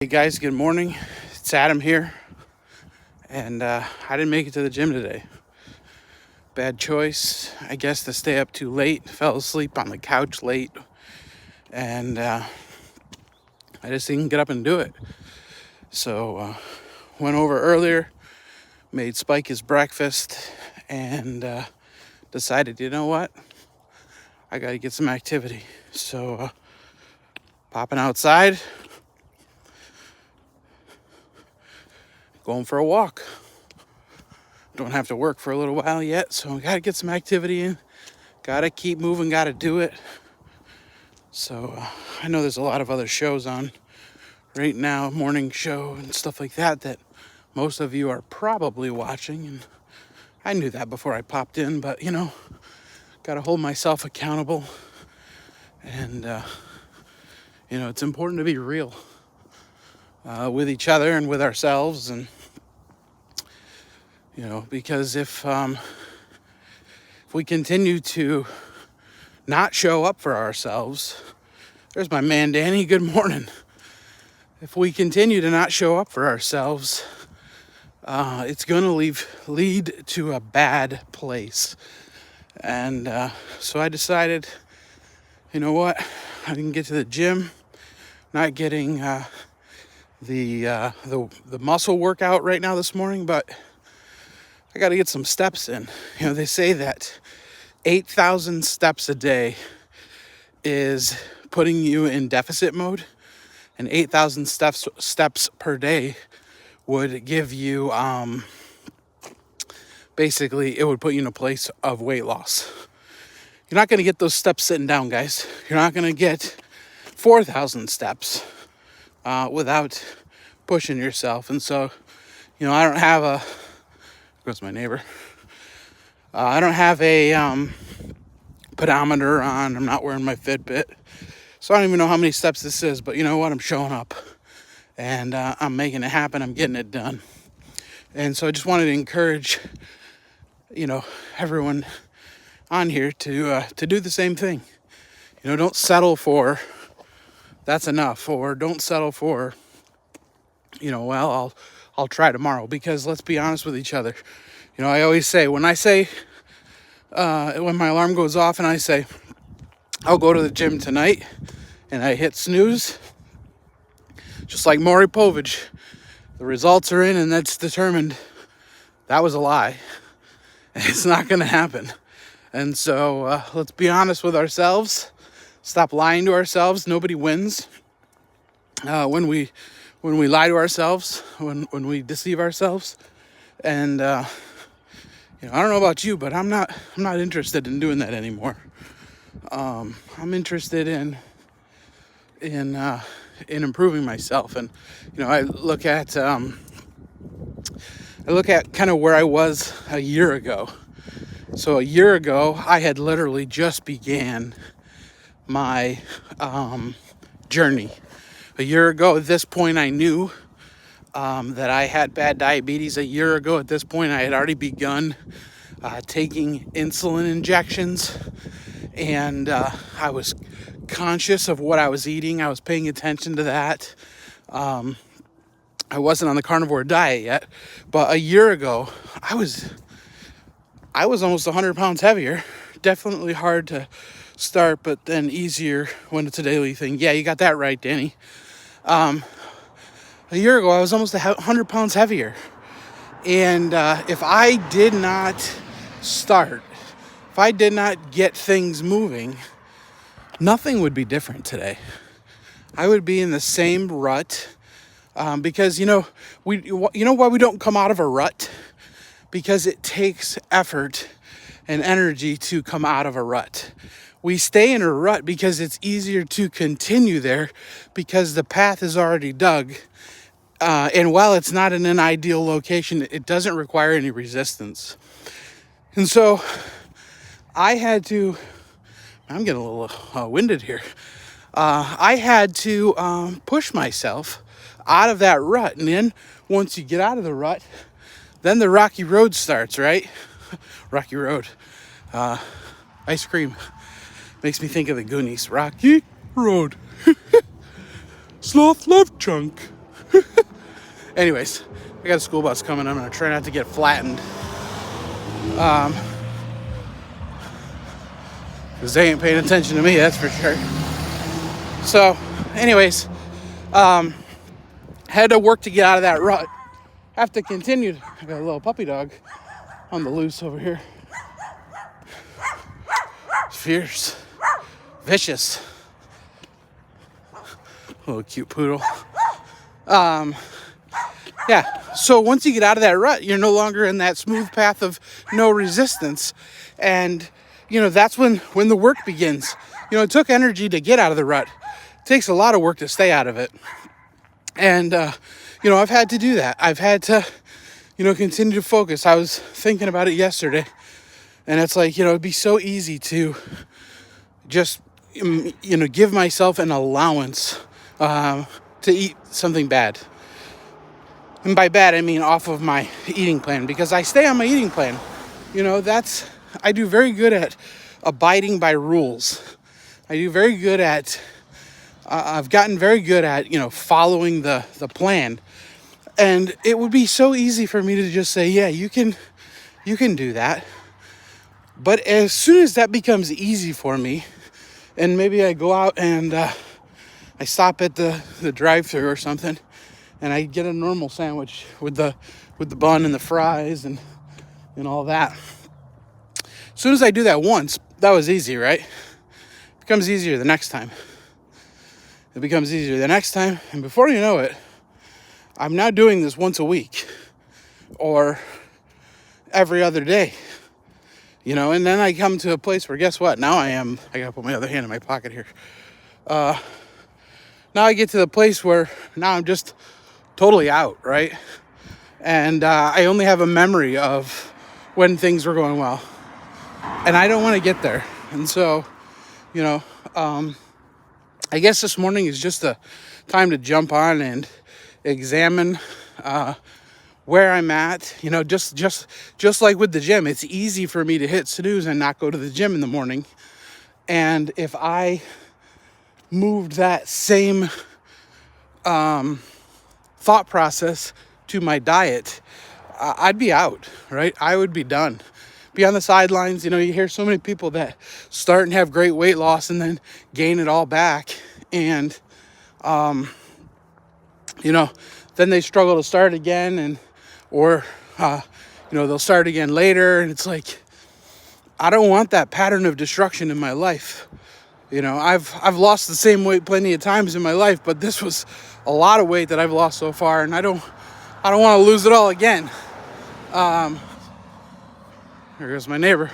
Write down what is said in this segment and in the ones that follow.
Hey guys, good morning. It's Adam here, and I didn't make it to the gym today. Bad choice, I guess, to stay up too late. Fell asleep on the couch late, and I just didn't get up and do it. So went over earlier, made Spike his breakfast, and decided, you know what? I got to get some activity. So popping outside, going for a walk. Don't have to work for a little while yet, so I gotta get some activity in. Gotta keep moving, gotta do it. So I know there's a lot of other shows on right now, morning show and stuff like that most of you are probably watching. And I knew that before I popped in, but gotta hold myself accountable. And it's important to be real with each other and with ourselves. And because if we continue to not show up for ourselves, there's my man Danny, good morning. If we continue to not show up for ourselves, it's going to lead to a bad place. And so I decided, you know what, I didn't get to the gym, not getting the muscle workout right now this morning, but I got to get some steps in. They say that 8,000 steps a day is putting you in deficit mode, and 8,000 steps per day would give you, basically, it would put you in a place of weight loss. You're not going to get those steps sitting down, guys. You're not going to get 4,000 steps without pushing yourself. And so, I don't have goes my neighbor. I don't have a pedometer on. I'm not wearing my Fitbit. So I don't even know how many steps this is, but you know what? I'm showing up and I'm making it happen. I'm getting it done. And so I just wanted to encourage, everyone on here to do the same thing. Don't settle for that's enough, or don't settle for, I'll try tomorrow, because let's be honest with each other. I always say, when my alarm goes off and I say, I'll go to the gym tonight, and I hit snooze, just like Maury Povich, the results are in and that's determined. That was a lie. It's not going to happen. And so let's be honest with ourselves. Stop lying to ourselves. Nobody wins when we lie to ourselves, when we deceive ourselves. And I don't know about you, but I'm not interested in doing that anymore. I'm interested in improving myself. And I look at kind of where I was a year ago. So a year ago, I had literally just began my journey. A year ago at this point, I knew that I had bad diabetes. A year ago at this point, I had already begun taking insulin injections, and I was conscious of what I was eating. I was paying attention to that. I wasn't on the carnivore diet yet, but a year ago, I was almost 100 pounds heavier. Definitely hard to start, but then easier when it's a daily thing. Yeah, you got that right, Danny. A year ago, I was almost 100 pounds heavier. And if I did not start, if I did not get things moving, nothing would be different today. I would be in the same rut. Because, you know why we don't come out of a rut? Because it takes effort and energy to come out of a rut. We stay in a rut because it's easier to continue there because the path is already dug. And while it's not in an ideal location, it doesn't require any resistance. And so I'm getting a little winded here. I had to push myself out of that rut. And then once you get out of the rut, then the rocky road starts, right? Rocky Road. Ice cream. Makes me think of the Goonies. Rocky Road. Sloth love chunk. Anyways, I got a school bus coming. I'm gonna try not to get flattened. Because they ain't paying attention to me, that's for sure. So, anyways, had to work to get out of that rut. Have to continue. I got a little puppy dog on the loose over here. Fierce. Vicious. Little cute poodle. Yeah, so once you get out of that rut, you're no longer in that smooth path of no resistance. And, that's when the work begins. It took energy to get out of the rut. It takes a lot of work to stay out of it. And, I've had to do that. I've had to, continue to focus. I was thinking about it yesterday. And it's like, it'd be so easy to just, give myself an allowance to eat something bad. And by bad, I mean off of my eating plan, because I stay on my eating plan. I do very good at abiding by rules. I do very good at, I've gotten very good at, following the plan. And it would be so easy for me to just say, yeah, you can do that. But as soon as that becomes easy for me, and maybe I go out and I stop at the drive-thru or something, and I get a normal sandwich with the bun and the fries and all that. As soon as I do that once, that was easy, right? It becomes easier the next time. It becomes easier the next time, and before you know it, I'm now doing this once a week or every other day. And then I come to a place where, guess what? Now I gotta put my other hand in my pocket here. Now I get to the place where now I'm just totally out, right? And I only have a memory of when things were going well. And I don't want to get there. And so, I guess this morning is just a time to jump on and examine where I'm at. Just like with the gym, it's easy for me to hit snooze and not go to the gym in the morning. And if I moved that same thought process to my diet, I'd be out, right? I would be done. Be on the sidelines. You hear so many people that start and have great weight loss and then gain it all back. And, then they struggle to start again or they'll start again later. And it's like, I don't want that pattern of destruction in my life. I've lost the same weight plenty of times in my life, but this was a lot of weight that I've lost so far, and I don't want to lose it all again. There goes my neighbor.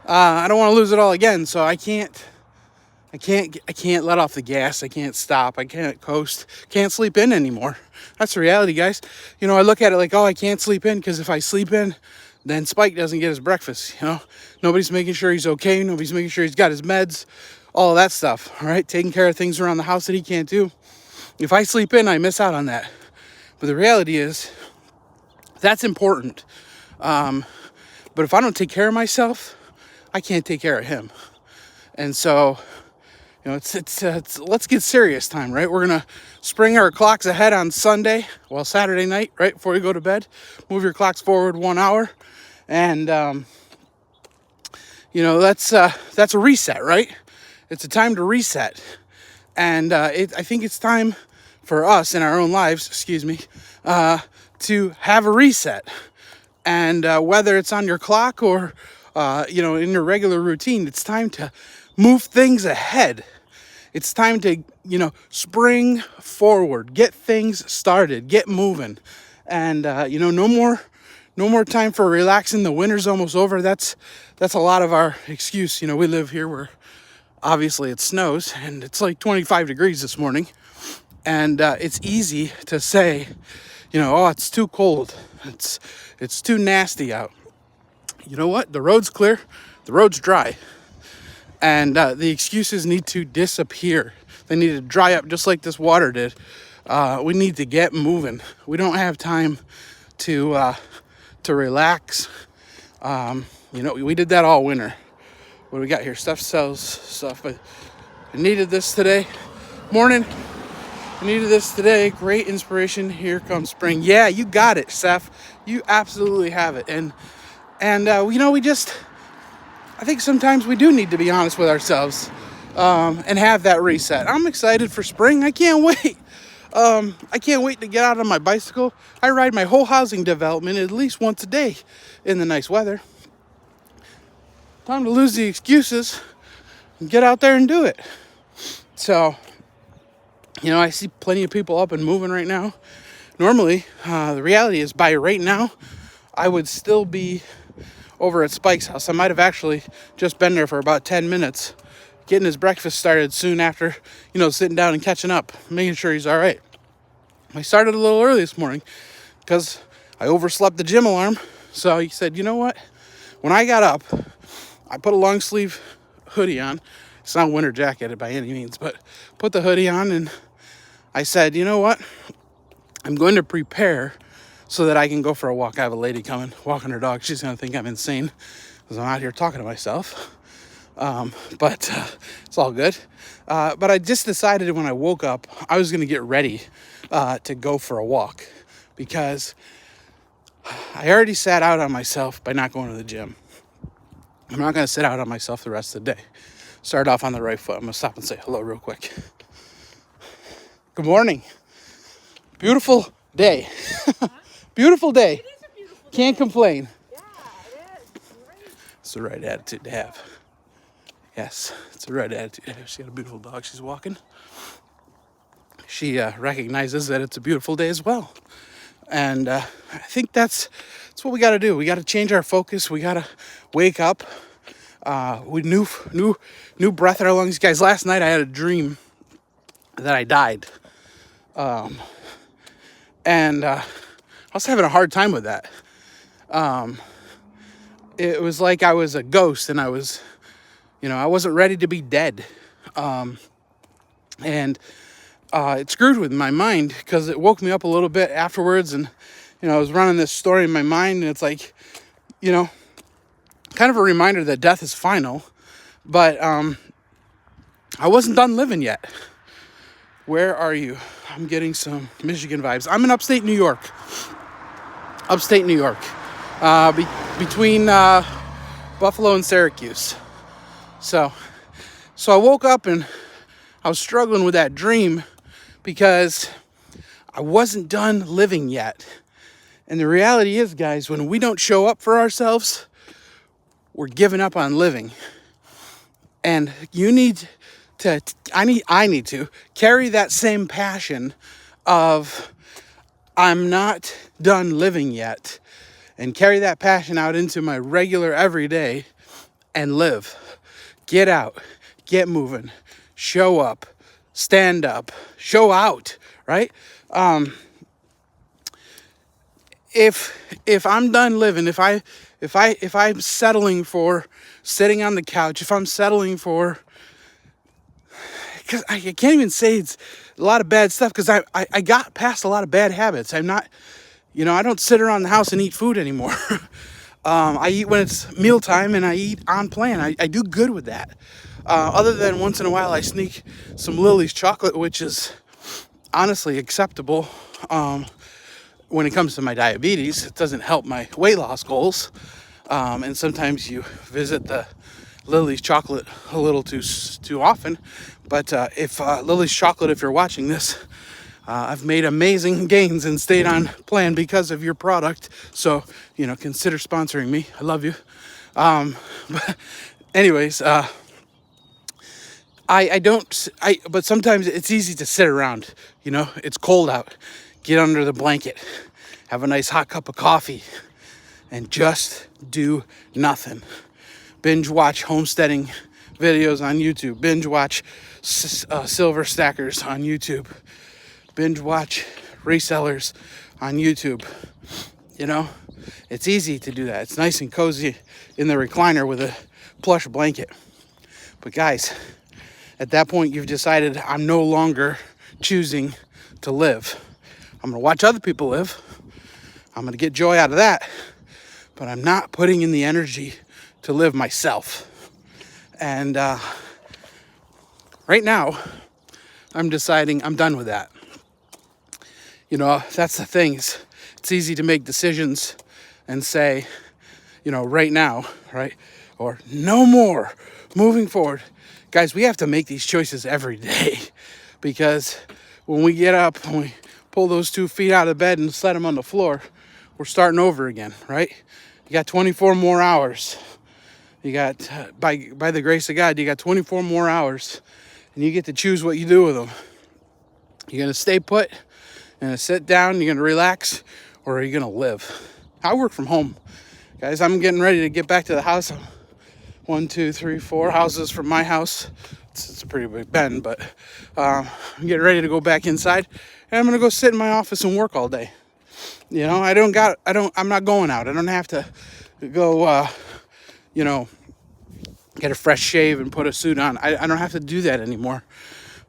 I don't want to lose it all again, so I can't let off the gas. I can't stop. I can't coast. Can't sleep in anymore. That's the reality, guys. I look at it like, I can't sleep in because if I sleep in, then Spike doesn't get his breakfast. Nobody's making sure he's okay. Nobody's making sure he's got his meds, all of that stuff. All right, taking care of things around the house that he can't do. If I sleep in, I miss out on that. But the reality is, that's important. But if I don't take care of myself, I can't take care of him. And so, it's let's get serious time, right? We're going to spring our clocks ahead on Saturday night, right before you go to bed. Move your clocks forward 1 hour. And, that's a reset, right? It's a time to reset. And I think it's time for us in our own lives, to have a reset. And whether it's on your clock or, in your regular routine, it's time to move things ahead. It's time to, spring forward, get things started, get moving. And, no more time for relaxing. The winter's almost over. That's a lot of our excuse. We live here where obviously it snows and it's like 25 degrees this morning. And it's easy to say, it's too cold. It's too nasty out. You know what? The road's clear. The road's dry. And the excuses need to disappear. They need to dry up just like this water did. We need to get moving. We don't have time to relax. We did that all winter. What do we got here? Stuff sells stuff. But I needed this today. Morning. I needed this today. Great inspiration. Here comes spring. Yeah, you got it, Seth. You absolutely have it. And I think sometimes we do need to be honest with ourselves and have that reset. I'm excited for spring. I can't wait. I can't wait to get out on my bicycle. I ride my whole housing development at least once a day in the nice weather. Time to lose the excuses and get out there and do it. So, I see plenty of people up and moving right now. Normally, the reality is by right now, I would still be over at Spike's house. I might have actually just been there for about 10 minutes, getting his breakfast started soon after, sitting down and catching up, making sure he's all right. I started a little early this morning because I overslept the gym alarm. So he said, you know what? When I got up, I put a long sleeve hoodie on. It's not a winter jacket by any means, but put the hoodie on and I said, you know what? I'm going to prepare so that I can go for a walk. I have a lady coming, walking her dog. She's going to think I'm insane because I'm out here talking to myself. But it's all good. But I just decided when I woke up, I was going to get ready to go for a walk because I already sat out on myself by not going to the gym. I'm not going to sit out on myself the rest of the day. Start off on the right foot. I'm going to stop and say hello real quick. Good morning. Beautiful day. Beautiful day. It is a beautiful day. Can't complain. Yeah, it is. Great. It's the right attitude to have. Yes, it's the right attitude to have. She's got a beautiful dog she's walking. She recognizes that it's a beautiful day as well. And I think that's what we got to do. We got to change our focus. We got to wake up. We new breath in our lungs. Guys, last night I had a dream that I died. And I was having a hard time with that. It was like I was a ghost and I was, I wasn't ready to be dead. And it screwed with my mind because it woke me up a little bit afterwards. And, I was running this story in my mind and it's like, kind of a reminder that death is final. But I wasn't done living yet. Where are you? I'm getting some Michigan vibes. I'm in upstate New York. Between Buffalo and Syracuse. So I woke up and I was struggling with that dream because I wasn't done living yet. And the reality is, guys, when we don't show up for ourselves, we're giving up on living. And you need to, I need to carry that same passion of I'm not done living yet, and carry that passion out into my regular everyday and live. Get out, get moving, show up, stand up, show out, right? If I'm done living, if I'm settling for sitting on the couch, if I'm settling for, because I can't even say it's a lot of bad stuff because I got past a lot of bad habits. I'm not, I don't sit around the house and eat food anymore. I eat when it's mealtime and I eat on plan. I do good with that. Other than once in a while I sneak some Lily's chocolate, which is honestly acceptable. When it comes to my diabetes, it doesn't help my weight loss goals. And sometimes you visit the Lily's chocolate a little too often. But if Lily's chocolate, if you're watching this, I've made amazing gains and stayed on plan because of your product. So, consider sponsoring me. I love you. But anyways, but sometimes it's easy to sit around, it's cold out. Get under the blanket, have a nice hot cup of coffee, and just do nothing. Binge watch homesteading videos on YouTube. Binge watch silver stackers on YouTube. Binge watch resellers on YouTube. It's easy to do that. It's nice and cozy in the recliner with a plush blanket. But guys, at that point, you've decided I'm no longer choosing to live. I'm going to watch other people live. I'm going to get joy out of that. But I'm not putting in the energy to live myself. And right now, I'm deciding I'm done with that. You know, that's the thing. It's easy to make decisions and say, you know, right now, right? Or no more, moving forward. Guys, we have to make these choices every day because when we get up, when we pull those 2 feet out of bed and set them on the floor, we're starting over again, right? You got 24 more hours. You got, by the grace of God, you got 24 more hours and you get to choose what you do with them. You're going to stay put, you're going to sit down, you're going to relax, or are you going to live? I work from home. Guys, I'm getting ready to get back to the house. 1, 2, 3, 4 houses from my house. It's a pretty big bend, but I'm getting ready to go back inside, and I'm gonna go sit in my office and work all day. You know, I'm not going out. I don't have to go, you know, get a fresh shave and put a suit on. I don't have to do that anymore.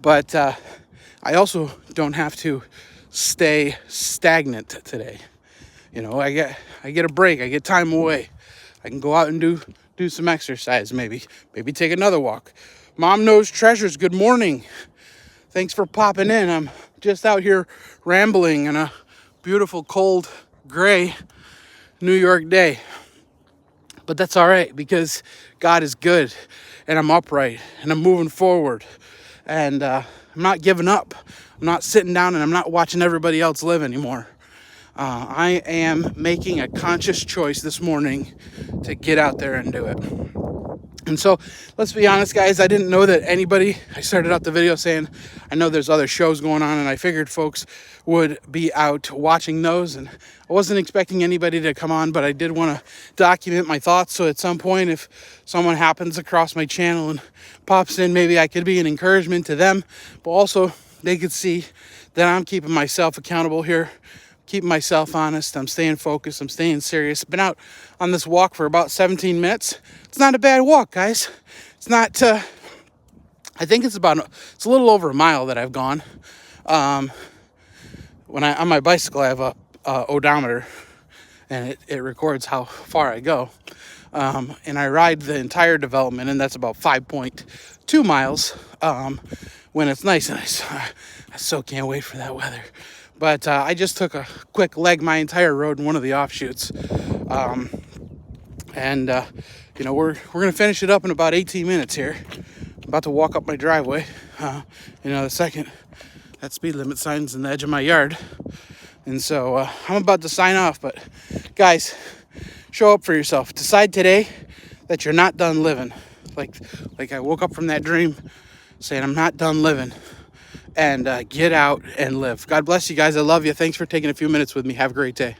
But I also don't have to stay stagnant today. You know, I get a break. I get time away. I can go out and do some exercise, maybe take another walk. Mom Knows Treasures, good morning. Thanks for popping in. I'm just out here rambling on a beautiful, cold, gray New York day. But that's all right because God is good and I'm upright and I'm moving forward and I'm not giving up. I'm not sitting down and I'm not watching everybody else live anymore. I am making a conscious choice this morning to get out there and do it. And so, let's be honest, guys, I didn't know that anybody, I started out the video saying, I know there's other shows going on, and I figured folks would be out watching those, and I wasn't expecting anybody to come on, but I did want to document my thoughts, so at some point, if someone happens across my channel and pops in, maybe I could be an encouragement to them, but also they could see that I'm keeping myself accountable here, keeping myself honest. I'm staying focused. I'm staying serious. I've been out on this walk for about 17 minutes. It's not a bad walk, guys. It's not, I think it's a little over a mile that I've gone. When on my bicycle, I have a odometer and it records how far I go. And I ride the entire development, and that's about 5.2 miles when it's nice. And I so can't wait for that weather. But I just took a quick leg my entire road in one of the offshoots. You know, we're going to finish it up in about 18 minutes here. I'm about to walk up my driveway. You know, the second that speed limit sign's in the edge of my yard. And so I'm about to sign off. But guys, show up for yourself. Decide today that you're not done living. Like I woke up from that dream saying I'm not done living. And get out and live. God bless you guys. I love you. Thanks for taking a few minutes with me. Have a great day.